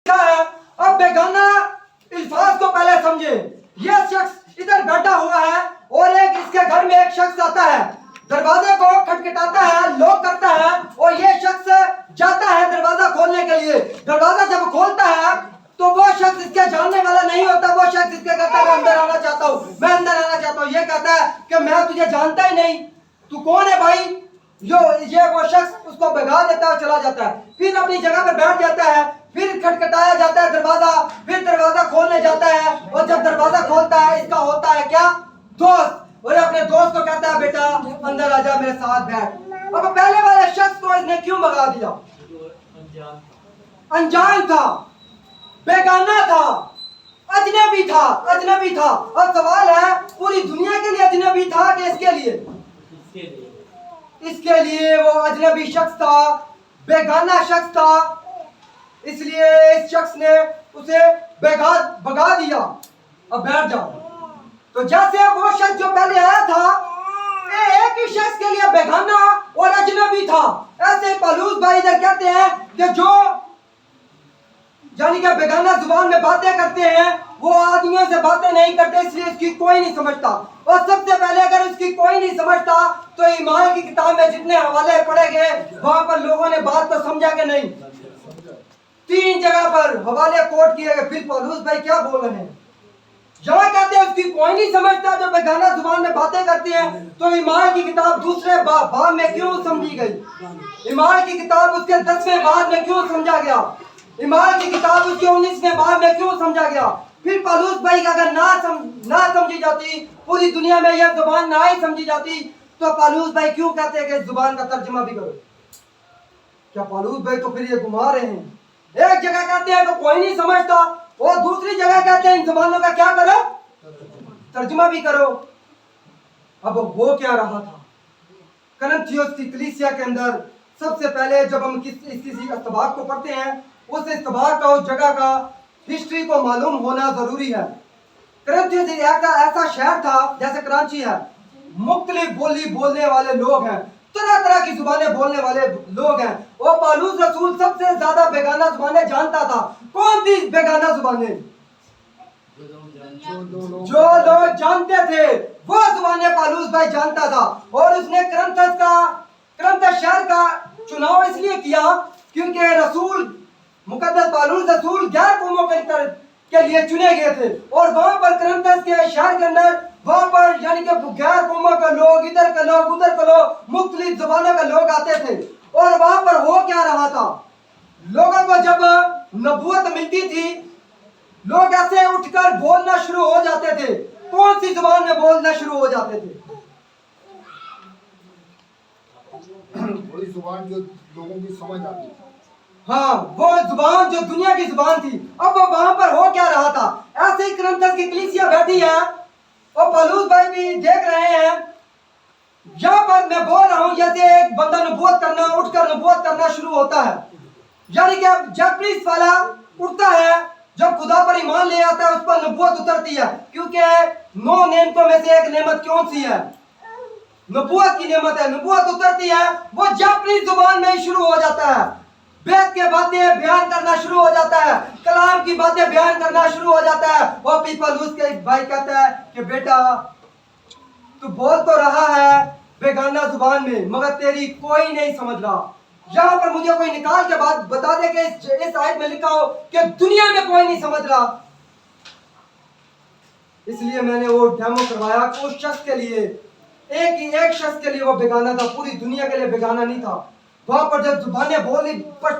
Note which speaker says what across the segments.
Speaker 1: है। अब बेगाना अल्फाज को पहले समझे। यह शख्स इधर बैठा हुआ है और एक इसके घर में एक शख्स आता है, दरवाजे को खटखटाता है, लॉक करता है और ये शख्स जाता है दरवाजा खोलने के लिए। दरवाजा जब खोलता है तो वो शख्स इसके जानने वाला नहीं होता। वो शख्स इसके कहता है मैं अंदर आना चाहता हूँ, मैं अंदर आना चाहता हूँ। ये कहता है कि मैं तुझे जानता ही नहीं, तू कौन है भाई? ये वो शख्स उसको भगा देता है, चला जाता है। फिर अपनी जगह पर बैठ जाता है, फिर खटखटाया जाता है दरवाजा, फिर दरवाजा खोलने जाता है और जब दरवाजा खोलता है इसका होता है क्या? दोस्त। और अपने दोस्त को कहता है बेटा अंदर आजा, मेरे साथ बैठ। अब पहले वाले शख्स को इसने क्यों भगा दिया? अनजान था, बेगाना था, अजनबी था, अजनबी था। अब सवाल है पूरी दुनिया के लिए अजनबी था कि इसके लिए? इसके लिए वो अजनबी शख्स था, बेगाना शख्स था, इसलिए इस शख्स ने उसे भगा दिया। अब बैठ जाओ। तो जैसे वो शख्स जो पहले आया था एक ही शख्स के लिए बेगाना और अजनबी था, ऐसे पलूस भाई इधर कहते हैं कि जो यानी कि बेगाना जुबान में बातें करते हैं वो आदमियों से बातें नहीं करते, इसलिए इसकी कोई नहीं समझता। और सबसे पहले अगर इसकी कोई नहीं समझता तो ईमान की किताब में जितने हवाले पढ़े गए वहां पर लोगों ने बात को समझा कि नहीं? 3 जगह पर हवाले कोट किए गए। फिर पलूस भाई क्या बोल रहे हैं? जहाँ कहते हैं उसकी कोई नहीं समझता, जो बेगाना जुबान में बातें करते हैं, तो ईमान की किताब दूसरे बाब में क्यों समझी गई? ईमान की किताब उसके 10वें बाब में क्यों समझा गया? ईमान की किताब उसके 19वें बाब में क्यों समझा गया? फिर पलूस भाई अगर ना समझी जाती, पूरी दुनिया में यह जुबान ना ही समझी जाती, तो पलूस भाई क्यों कहते हैं कि इस जुबान का तर्जुमा भी करो? क्या पलूस भाई तो फिर ये घुमा रहे हैं? एक जगह कहते हैं तो कोई नहीं समझता और दूसरी जगह कहते हैं इन जुबानों का क्या करो? तर्जुमा भी करो। अब वो क्या रहा था करंथियोस की कलीसिया के अंदर? सबसे पहले जब हम किसी इस्तबाक को पढ़ते हैं, उस इस्तबाक का, उस जगह का हिस्ट्री को मालूम होना जरूरी है। करंथियोस एक ऐसा शहर था जैसे कराची है, मुख्तलिफ बोली बोलने वाले लोग हैं, तरह तरह की जुबानें बोलने वाले लोग हैं। और पौलुस रसूल सबसे ज्यादा बेगाना जुबानें जानता था। कौन थी बेगाना जुबानें? जो लोग जानते थे वो जुबानें पौलुस भाई जानता था। और उसने करंथस शहर का चुनाव इसलिए किया क्योंकि रसूल मुकद्दस पौलुस रसूल गैर कौमों के लिए चुने गए थे। और वहां पर करंथस के शहर के अंदर वहां पर यानी कि गैर कौमों के लोग, इधर के लोग, उधर के लोग, मुख्तलिफ जुबानों के लोग आते थे। और वहां पर हो क्या रहा था? लोगों को जब नबूवत मिलती थी, लोग ऐसे उठकर बोलना शुरू हो जाते थे। कौन सी जुबान में बोलना शुरू हो जाते थे?
Speaker 2: वही जुबान जो लोगों की समझ आती थी।
Speaker 1: हाँ, वो जुबान जो दुनिया की जुबान थी। अब वहां पर हो क्या रहा था? ऐसे ही करंथस की कलीसिया बैठी है और पौलुस भाई भी देख रहे हैं। यहाँ पर मैं बोल रहा हूँ जैसे एक बंदा नबूवत करना, उठकर नबूवत करना शुरू होता है, यानी कि जब पुलिस वाला उठता है, जब खुदा पर ईमान ले आता है, उस पर नबूवत उतरती है। क्योंकि 9 नेमतों में से एक नेमत कौन सी है? नबूवत की नेमत है। नबूवत उतरती है, वो जापानीज जुबान में ही शुरू हो जाता है। वेद के बातें बयान करना शुरू हो जाता है, कलाम की बातें बयान करना शुरू हो जाता है। वो पौलुस के भाई कहता है कि बेटा तू बोल तो रहा है बेगाना जुबान में, मगर तेरी कोई नहीं समझ रहा। यहाँ पर मुझे कोई निकाल के बात बता दे कि इस आयत में लिखा हो कि दुनिया में कोई नहीं समझ रहा। इसलिए मैंने वो डेमो करवाया कि उस शख्स के लिए, एक शख्स के लिए वो बेगाना था, पूरी दुनिया के लिए बेगाना नहीं था। वहां पर जब जुबानें बोली,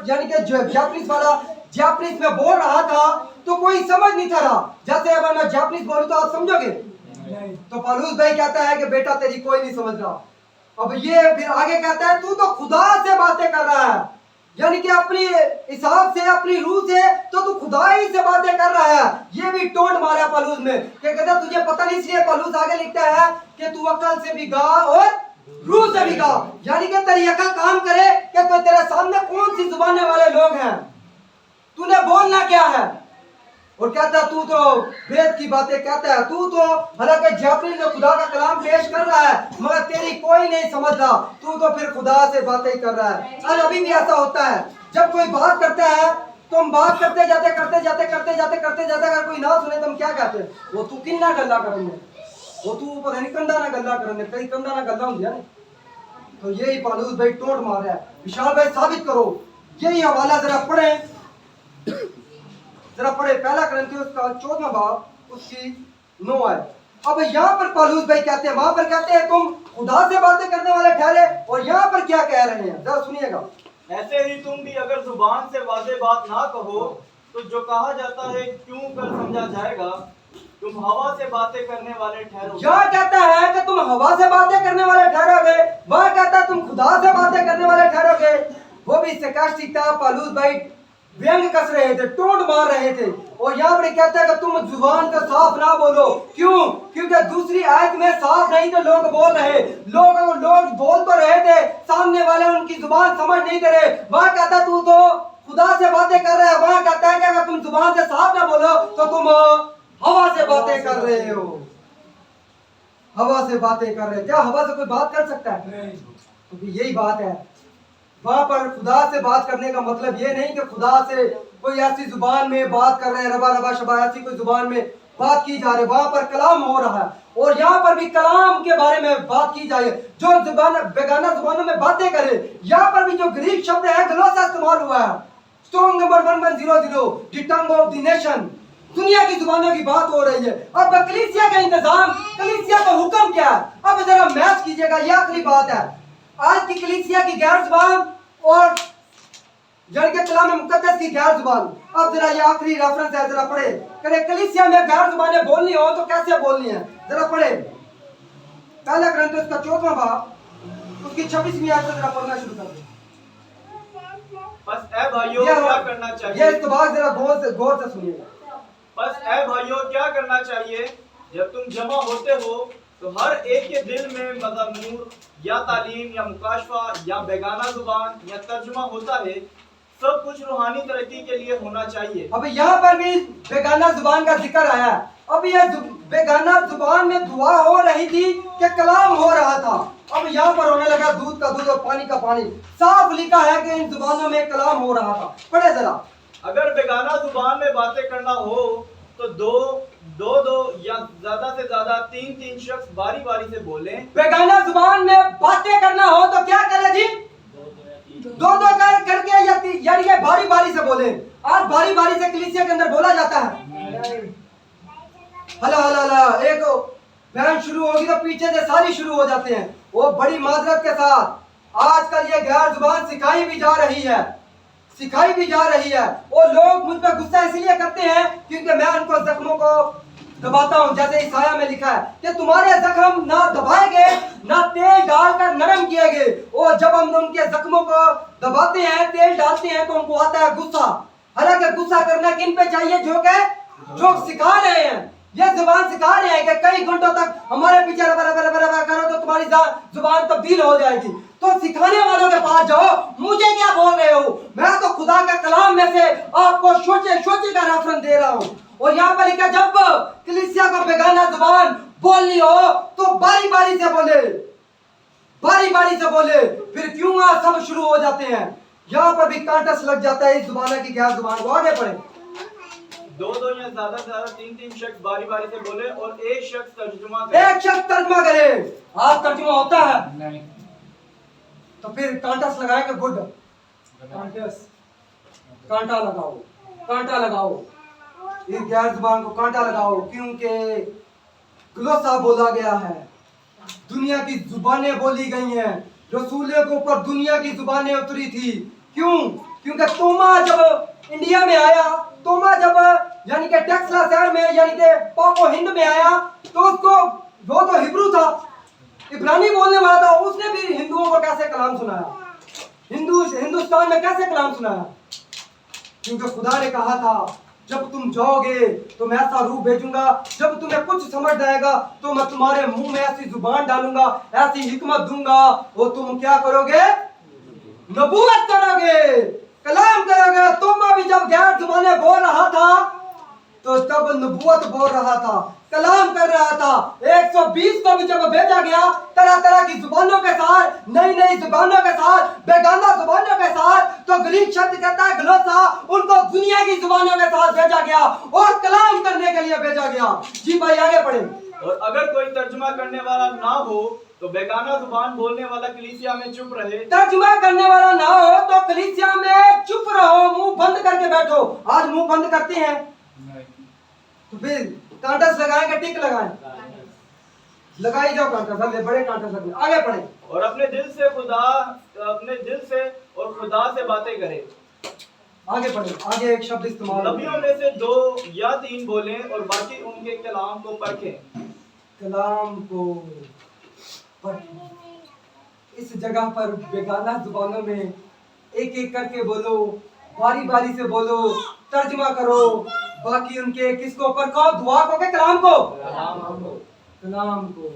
Speaker 1: यानी कि जो जापानीज वाला जापानीज में बोल रहा था तो कोई समझ नहीं था रहा। जैसे अगर मैं जापानीज बोलूं तो आप समझोगे? तो पौलुस भाई कहता है कि बेटा तेरी कोई नहीं समझ रहा। अब ये फिर आगे कहता है तू तो खुदा से बातें कर रहा है, यानी कि अपनी हिसाब से, अपनी रूह से तो तू खुदा ही से बातें कर रहा है। ये भी टोंट मारा पौलुस में कि कहता तुझे पता नहीं। इसलिए पौलुस आगे लिखता है कि तू अकल से भी गा और रूह से भी गा, यानी कि तेरी अकल काम करे कि तो तेरे सामने कौन सी जुबानें वाले लोग हैं, तूने बोलना क्या है। और कहता तू तो वेद की बातें कहता है, तू तो हालांकि जापानी जो खुदा का कलाम पेश कर रहा है, मगर तेरी कोई नहीं समझ रहा, तू तो फिर खुदा से बातें कर रहा है। और अभी भी ऐसा होता है, जब कोई बात करता है तुम बात करते जाते अगर कोई ना सुने तुम क्या कहते हैं? वो तू किन्ना गल्ला करेंगे, वो तू पता नहीं कंधा ना गल्ला करेंगे, कई कंधा ना गल्ला होंगे। तो यही पालूस भाई टोट मार रहा है। विशाल भाई साबित करो, यही हवाला जरा पढ़े पहला करंथियों उसका 14वां बाब उसकी 9 है। अब यहाँ पर पालूस भाई कहते हैं, वहां पर कहते हैं तुम खुदा से बातें करने वाले ठहरे, और यहाँ पर क्या कह रहे हैं जरा सुनिएगा।
Speaker 3: ऐसे ही तुम भी अगर जुबान से वाजे बात ना कहो तो जो कहा जाता है क्यों कर समझा जाएगा, तुम हवा से बातें करने वाले ठहरो।
Speaker 1: यहाँ कहता है कि तुम हवा से बातें करने वाले ठहरोगे, वह कहता है तुम खुदा से बातें करने वाले ठहरोगे। वो भी sarcastic था, पालूस भाई व्यंग कस रहे थे, टोंट मार रहे थे। और यहाँ पर कहता है कि तुम जुबान का साफ ना बोलो, क्यों? क्योंकि दूसरी आयत में साफ नहीं थे लोग बोल रहे, लोग बोल तो रहे थे, सामने वाले उनकी जुबान समझ नहीं दे रहे। वहां कहता तू तो खुदा से बातें कर रहा है, वहां कहता है कि अगर तुम जुबान से साफ ना बोलो तो तुम हवा से बातें कर रहे हो। हवा से बातें कर रहे हैं, क्या हवा से कोई बात कर सकता है? नहीं। तो यही बात है, वहां पर खुदा से बात करने का मतलब ये नहीं कि खुदा से कोई ऐसी जुबान में बात कर रहे हैं, रबा रबा शबा ऐसी कोई जुबान में बात की जा रही है। वहां पर कलाम हो रहा है, और यहाँ पर भी कलाम के बारे में बात की जाए, जो जुबान बेगाना जुबानों में बातें करे। यहाँ पर भी जो ग्रीक शब्द है ग्लोसा इस्तेमाल हुआ है, strong number 1100 the tongue of the nation, दुनिया की जुबानों की बात हो रही है। अब कलीसिया का इंतजाम, कलीसिया का हुक्म क्या है? अब जरा मैच कीजिएगा, ये आखिरी बात है। आज की कलीसिया की गैर जुबान और जड़ के कलाम मुकद्दस की गैर जुबान। अब जरा ये आखिरी रेफरेंस है, जरा पढ़े। करे कलीसिया में गैर जुबानें बोलनी हो तो कैसे बोलनी है, जरा पढ़े। पहला करंथियों उसका 14वां बाब उसकी 26वीं आयत से जरा पढ़ना शुरू कर दो।
Speaker 3: बस ए भाइयों क्या करना चाहिए?
Speaker 1: ये इस्तबाक जरा गौर से सुनिएगा।
Speaker 3: बस ए भाइयों क्या करना चाहिए? जब तुम जमा होते हो तो हर एक के दिल में मज़मूर या तालीम या मुकाशफा या बेगाना जुबान या तर्जुमा होता है, सब कुछ रूहानी तरक्की के लिए होना चाहिए।
Speaker 1: अब यहाँ पर भी बेगाना जुबान का जिक्र आया है। अब ये बेगाना जुबान में दुआ हो रही थी कि कलाम हो रहा था। अब यहाँ पर होने लगा दूध का दूध और पानी का पानी। साफ लिखा है कि इन जुबानों में कलाम हो रहा था। पढ़े जरा।
Speaker 3: अगर बेगाना जुबान में बातें करना हो तो दो या ज्यादा से ज्यादा तीन शख्स बारी बारी से बोलें।
Speaker 1: बेगाना जुबान में बातें करना हो तो क्या करे जी? दो करके यानी ये बारी बारी से बोले। आज बारी बारी से कलीसिया के अंदर बोला जाता है। हला हला हला, एक बहन शुरू होगी तो पीछे से सारी शुरू हो जाते हैं। वो बड़ी माजरत के साथ आजकल ये गैर जुबान सिखाई भी जा रही है। और लोग मुझ पर गुस्सा इसलिए करते हैं क्योंकि मैं उनको जख्मों को दबाता हूं। जैसे ईसाया में लिखा है कि तुम्हारे जख्म ना दबाए गए ना तेल डालकर नरम किए गए। और जब हम उनके जख्मों को दबाते हैं, तेल डालते हैं, तो उनको आता है गुस्सा। हालांकि गुस्सा करना किन पे चाहिए? जो सिखा रहे हैं, ये जुबान सिखा रहे हैं कि कई घंटों तक हमारे पीछे रबा करो तो तुम्हारी जुबान तब्दील हो जाएगी। तो सिखाने वालों के पास जाओ, मुझे क्या बोल रहे हो? मैं तो खुदा का कलाम में से आपको सोचे का रेफरेंस दे रहा हूँ। और यहाँ पर लिखा जब कलीसिया को बेगाना जुबान बोलनी हो तो बारी बारी से बोले। फिर क्यों आज सब शुरू हो जाते हैं? यहाँ पर भी कांटस लग जाता है इस जुबान की गैर जुबान को। आगे पढ़े।
Speaker 3: दो या ज्यादा से ज्यादा तीन शख्स बारी बारी से बोले और एक शख्स तर्जुमा करे। आज तर्जुमा होता है नहीं,
Speaker 1: तो फिर कांटस लगाएंगे। गुड, कांटा लगाओ इस गैर जुबान को, कांटा लगाओ, क्योंकि ग्लोसा बोला गया है। दुनिया की जुबानें बोली गई हैं। रसूलों के ऊपर दुनिया की जुबानें उतरी थी। क्यों? क्योंकि तोमा जब इंडिया में आया, तोमा जब यानी कि टेक्सला शहर में यानी कि पाको हिंद में आया, तो उसको वो तो हिब्रू था, इब्रानी बोलने वाला था। उसने भी हिंदुओं को कैसे कलाम सुनाया? हिंदुस्तान में कैसे कलाम सुनाया? क्योंकि खुदा ने कहा था जब तुम जाओगे तो मैं ऐसा रूह भेजूंगा, जब तुम्हें कुछ समझ आएगा तो मैं तुम्हारे मुंह में ऐसी जुबान डालूंगा, ऐसी हिकमत दूंगा, वो तुम क्या करोगे? नबूवत करोगे, कलाम करोगे। तोमा भी जब गैर जुबानें बोल रहा था तो तब नबूवत बोल रहा था, कलाम कर रहा था। 120 को भी जब भेजा गया तरह तरह की जुबानों के साथ, नई नई जुबानों के साथ, बेगाना जुबानों के साथ, तो ग्रीक शब्द कहता है ग्लोसा, उनको दुनिया की जुबानों के साथ भेजा गया और कलाम करने के लिए भेजा गया। जी भाई आगे पढ़े।
Speaker 3: और अगर कोई तर्जुमा करने वाला ना हो तो बेगाना जुबान बोलने वाला कलीसिया में चुप रहे।
Speaker 1: तर्जुमा करने वाला ना हो तो कलीसिया में चुप रहो, मुंह बंद करके बैठो। आज मुंह बंद करते हैं तो फिर कांटस लगाएंगे, टिक लगाएं, लगाई जाओ कांटस, अगले बड़े कांटस लगे। आगे पढ़े।
Speaker 3: और अपने दिल से और खुदा से बातें करे।
Speaker 1: आगे पढ़े, आगे एक शब्द इस्तेमाल।
Speaker 3: नबियों में से 2 या 3 बोलें और बाकी उनके कलाम को परखें।
Speaker 1: कलाम को पढ़ें। इस जगह पर बेगाना जुबानों में एक एक करके बोलो, बारी बारी से बोलो, तर्जुमा करो, बाकी उनके किसको परखो, दुआ को के कलाम को, कलाम को।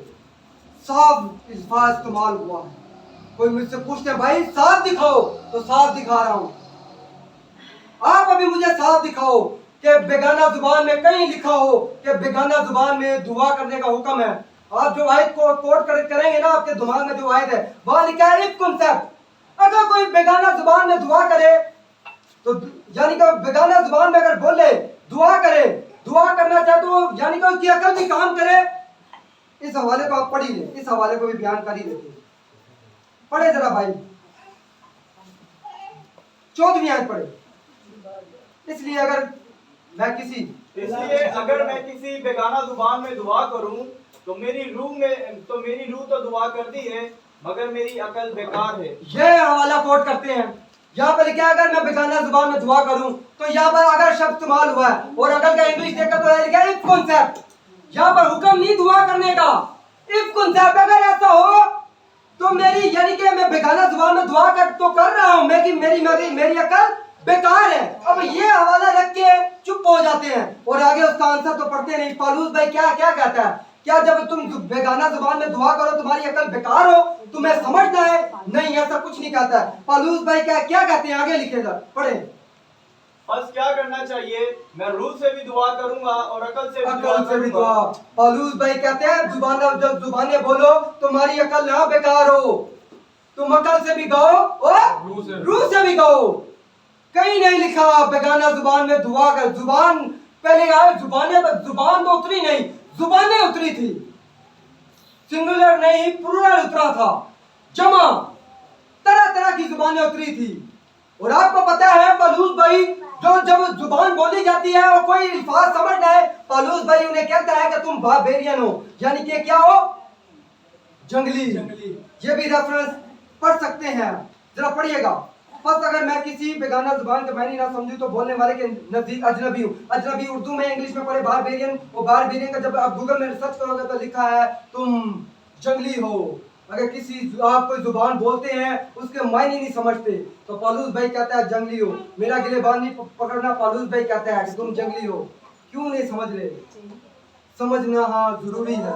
Speaker 1: साफ अल्फाज इस्तेमाल हुआ है। कोई मुझसे पूछते भाई साफ दिखाओ, तो साफ दिखा रहा हूं। आप अभी मुझे साफ दिखाओ कि बेगाना जुबान में कहीं लिखा हो कि बेगाना जुबान में दुआ करने का हुक्म है। आप जो आयत को कोट करेंगे ना, आपके दिमाग में जो आयत है वहां लिखा है इफ कॉन्सेप्ट। अगर कोई बेगाना जुबान में दुआ करे तो यानी कि बेगाना जुबान में अगर बोले, दुआ करे, दुआ करना चाहे तो यानी कि उसकी अकल भी काम करे। इस हवाले को आप पढ़ी ले, इस हवाले को भी बयान कर ही लेते। पढ़े जरा भाई, 14वीं आयत पढ़े। इसलिए अगर मैं किसी
Speaker 3: बेगाना जुबान में दुआ करूं तो मेरी रूह तो दुआ करती है मगर मेरी अकल बेकार है।
Speaker 1: ये हवाला कोट करते हैं। यहाँ पर क्या, अगर मैं बेगाना जुबान में दुआ करूं तो यहाँ पर अगर शब्द इस्तेमाल हुआ है और अगर का इंग्लिश देखा तो लिखा है इफ कॉन्सेप्ट। यहाँ पर हुक्म नहीं दुआ करने का, इफ कॉन्सेप्ट। अगर ऐसा हो तो मेरी यानी कि मैं बेगाना जुबान में दुआ कर रहा हूँ, मेरी अकल बेकार है। अब ये हवाला रख के चुप हो जाते हैं और आगे उसका आंसर तो पढ़ते नहीं। पालूस भाई क्या क्या कहता है, क्या जब तुम बेगाना जुबान में दुआ करो तुम्हारी अकल बेकार हो, तुम्हें समझना है? नहीं, ऐसा कुछ नहीं कहता है। पालूस भाई क्या क्या कहते हैं, आगे लिखेगा, पढ़े।
Speaker 3: बस क्या करना चाहिए, मैं रूह से भी दुआ करूंगा और अकल से भी
Speaker 1: दुआ। पालूस भाई कहते हैं जब जुबानें बोलो तुम्हारी अकल ना बेकार हो, तुम अकल से भी गाओ और रूह से भी गाओ। कहीं नहीं लिखा बेगाना जुबान में दुआ कर। जुबान पहले आए, जुबान तो उतरी नहीं, जुबानें उतरी थी। सिंगुलर नहीं, प्लूरल उतरा था, जमा, तरह तरह की जुबानें उतरी थी। और आपको पता है पालूस भाई जो जब जुबान बोली जाती है और कोई अल्फाज समझना है, पालूस भाई उन्हें कहता है कि तुम बारबेरियन हो, यानी कि क्या हो, जंगली। ये भी रेफरेंस पढ़ सकते हैं, जरा पढ़िएगा। बस अगर मैं किसी बेगाना जुबान के मायने ना समझूं तो बोलने वाले के नजदीक अजनबी हूँ। अजनबी उर्दू में इंग्लिश में पढ़े बारबेरियन, और बारबेरियन का जब आप गूगल में सर्च करोगे तो लिखा है तुम जंगली हो। अगर किसी आप कोई जुबान बोलते हैं उसके मायने नहीं समझते तो पालूस भाई कहता है जंगली हो। मेरा गिलेबान नहीं पकड़ना, पालूस भाई कहता है कि तुम जंगली हो। क्यों नहीं समझ रहे? समझना हाँ जरूरी है,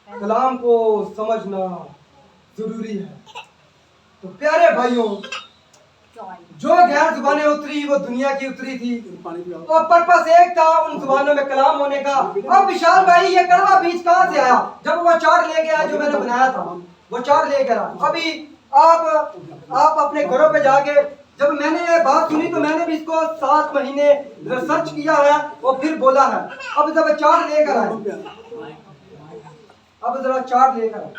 Speaker 1: कलाम को समझना जरूरी है। तो प्यारे भाइयों, जो गैर जुबानें उतरी वो दुनिया की उतरी थी और पर्पस एक था उन जुबानों में कलाम होने का। अब विशाल भाई ये कड़वा बीज कहाँ से आया? जब वो चार्ट लेके आया जो मैंने बनाया था, वो चार्ट लेके आया। अभी आप अपने घरों पे जाके, जब मैंने ये बात सुनी तो मैंने भी इसको 7 महीने रिसर्च किया है और फिर बोला है। अब जब चार्ट लेकर आए, अब जरा चार्ट लेकर आए,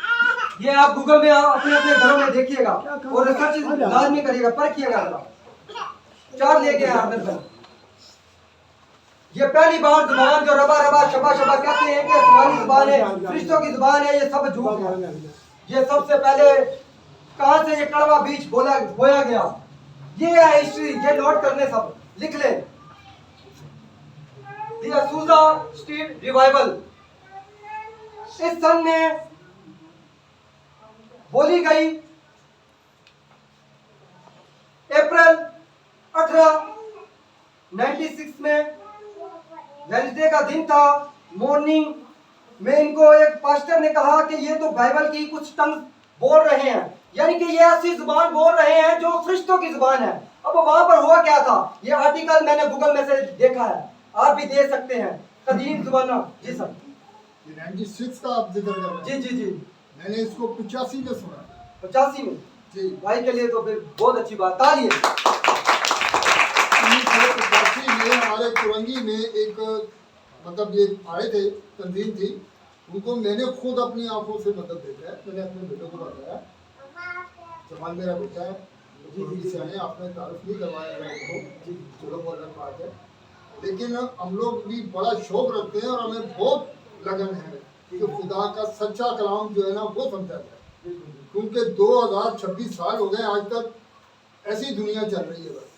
Speaker 1: ये आप गूगल में अपने अपने घरों में देखिएगा और रिसर्च लाजमी करिएगा, परखिएगा। जरा चार्ट लेके आए आपने पर। ये पहली बार जुबान जो रबा रबा शबा शबा कहते हैं कि आसमानी जुबान है, फरिश्तों की जुबान है, ये सब झूठ है। ये सबसे पहले कहां से ये कड़वा बीज बोया गया, ये है हिस्ट्री। ये नोट करने, सब लिख ले। द असूजा स्ट्रीट रिवाइवल इस सन में बोली गई, अप्रैल 1896 में वेडनेसडे का दिन था। मॉर्निंग में इनको एक पास्टर ने कहा कि ये तो बाइबल की कुछ टंग बोल रहे हैं, यानी कि ये ऐसी जुबान बोल रहे हैं जो फरिश्तों की जुबान है। अब वहां पर हुआ क्या था, ये आर्टिकल मैंने गूगल में से देखा है। आप भी दे सकते हैं। कदीम जुबाना। जी सर।
Speaker 2: ये 96 का आप जिक्र कर रहे हैं।
Speaker 1: जी जी जी।
Speaker 2: मैंने इसको 85 में सुना।
Speaker 1: 85 में
Speaker 2: जी।
Speaker 1: भाई के लिए तो फिर बहुत अच्छी बात। तालियां।
Speaker 2: 1985 में हमारे कुरंगी में एक मतलब ये आए थे, तंजीम थी, उनको मैंने खुद अपनी आंखों से मतलब देखा है। मैंने अपने बेटे को बताया, जमाल मेरा बेटा है, कुरंगी से आए, आपने तारुफ नहीं करवाया है उनको, चलो वो अलग बात है। लेकिन हम लोग भी बड़ा शौक रखते हैं और हमें बहुत लगन है कि खुदा का सच्चा कलाम जो है ना वो समझा जाए, क्योंकि 2026 साल हो गए आज तक ऐसी दुनिया चल रही है। बस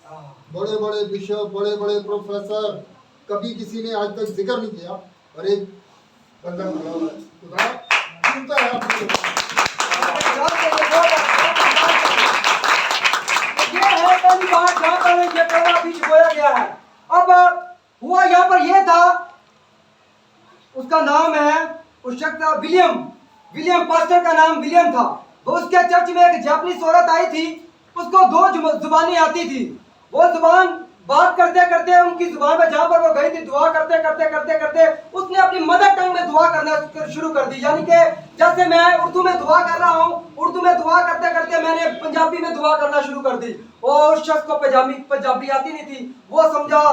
Speaker 2: बड़े बड़े बिशप, बड़े बड़े प्रोफेसर, कभी किसी ने आज तक जिक्र नहीं किया, और एक बंदा खड़ा हुआ है, खुदा सुनता है आपकी।
Speaker 1: ये है पहली बात जहाँ पर ये पहला बीज बोया गया है। अब हुआ यहाँ पर ये था, उसका नाम है, उस शख्स का विलियम पास्टर का नाम विलियम था। वो उसके चर्च में एक जापानीज औरत आई थी, उसको 2 जुबानें आती थी। वो जुबान बात करते करते उनकी जुबान में जहाँ पर वो गई थी, दुआ करते करते उसने अपनी मदर टंग में दुआ करना शुरू कर दी। यानी कि जैसे मैं उर्दू में दुआ कर रहा हूँ, उर्दू में दुआ करते करते मैंने पंजाबी में दुआ करना शुरू कर दी। और उस शख्स को पंजाबी आती नहीं थी। वो समझा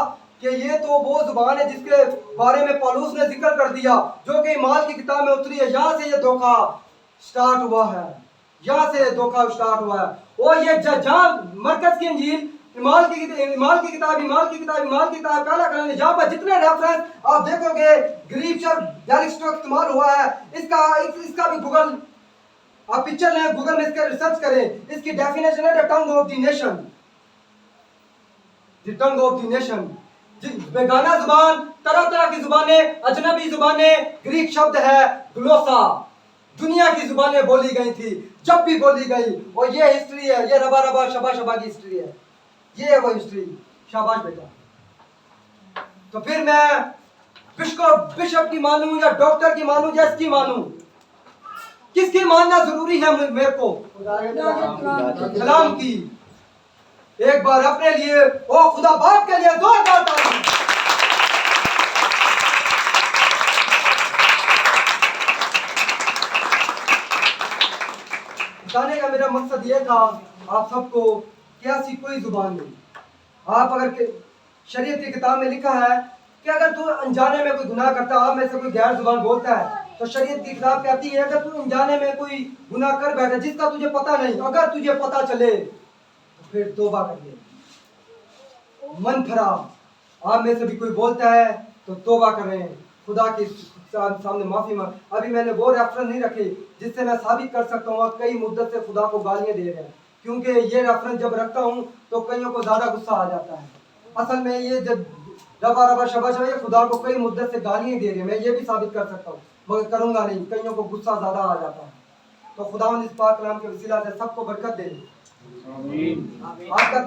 Speaker 1: कि ये तो वो जुबान है जिसके बारे में पौलुस ने जिक्र कर दिया, जो कि ईमाल की किताब में उतरी है। यहाँ से ये धोखा स्टार्ट हुआ है, यहाँ से धोखा स्टार्ट हुआ है। और ये जहाँ मरकज की इंजील, ईमाल की किताब पहला कलाम, जहाँ पर जितने रेफरेंस आप देखोगे ग्रीक शब्द गैलिक्सटो इस्तेमाल हुआ है। इसका भी गूगल आप पिक्चर लें, गूगल में इसके रिसर्च करें। इसकी डेफिनेशन है the tongue of the nation, the tongue of the nation. बेगाना जुबान, तरह तरह की जुबानें, अजनबी जुबानें, ग्रीक शब्द है ग्लोसा, दुनिया की जुबानें बोली गई थी, जब भी बोली गई। और ये हिस्ट्री है, ये रबा रबा शबा शबा की हिस्ट्री है, ये है वो हिस्ट्री। शाबाश बेटा। तो फिर मैं बिशप की मानूं या डॉक्टर की मानूं या इसकी मानूं, किसकी मानना जरूरी है मेरे को? कलाम की। एक बार अपने लिए, ओ खुदा बाप के लिए जोरदार ताली। बताने का मेरा मकसद ये था आप सबको कि ऐसी कोई जुबान नहीं। आप अगर शरीयत की किताब में लिखा है कि अगर तू अनजाने में कोई गुनाह करता, आप में से कोई गैर जुबान बोलता है, तो शरीयत की किताब कहती है अगर तू अनजाने में कोई गुनाह कर बैठे जिसका तुझे पता नहीं, अगर तुझे पता चले तो फिर तौबा कर ले, मन खराब। आप में से भी कोई बोलता है तो तौबा करें, खुदा के सामने माफी मांग। अभी मैंने वो रेफरेंस नहीं रखे जिससे मैं साबित कर सकता हूँ कई मुद्दत से खुदा को गालियां दे रहे हैं, क्योंकि ये रेफरेंस जब रखता हूँ तो कईयों को ज्यादा गुस्सा आ जाता है। असल में ये जब रबा शबा ये खुदा को कई मुद्दत से गालियां दे रहे हैं, मैं ये भी साबित कर सकता हूँ, मगर करूंगा नहीं, कईयों को गुस्सा ज्यादा आ जाता है। तो खुदा इस पाक कलाम के वसीला से सबको बरकत दे। आपका